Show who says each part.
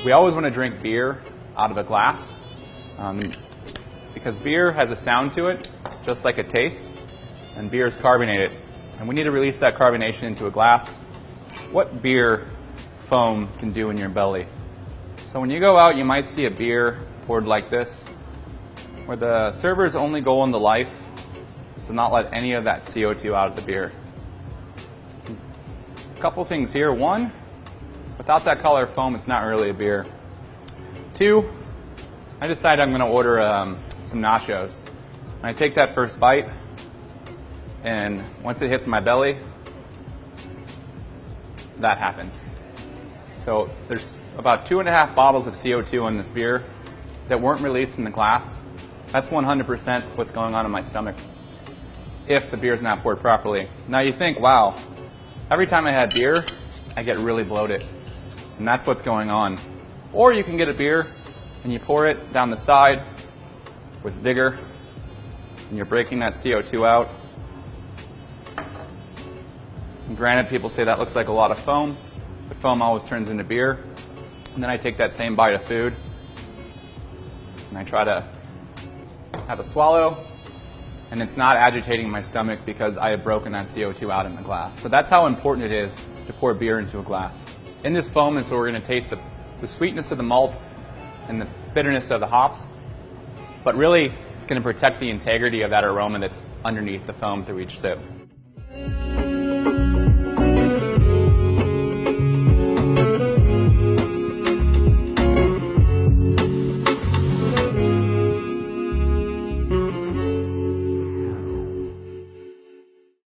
Speaker 1: We always want to drink beer out of a glass because beer has a sound to it, just like a taste, and beer is carbonated. And we need to release that carbonation into a glass. What beer foam can do in your belly. So when you go out, you might see a beer poured like this, where the server's only goal in the life is to not let any of that CO2 out of the beer. A couple things here. One, without that color foam, it's not really a beer. Two, I decided I'm going to order some nachos. And I take that first bite, and once it hits my belly, that happens. So there's about 2.5 bottles of CO2 in this beer that weren't released in the glass. That's 100% what's going on in my stomach if the beer's not poured properly. Now you think, wow, every time I had beer, I get really bloated. And that's what's going on. Or you can get a beer and you pour it down the side with vigor, and you're breaking that CO2 out. And granted, people say that looks like a lot of foam, but foam always turns into beer. And then I take that same bite of food, and I try to have a swallow, and it's not agitating my stomach because I have broken that CO2 out in the glass. So that's how important it is to pour beer into a glass. In this foam is where we're going to taste the sweetness of the malt and the bitterness of the hops, but really it's going to protect the integrity of that aroma that's underneath the foam through each sip.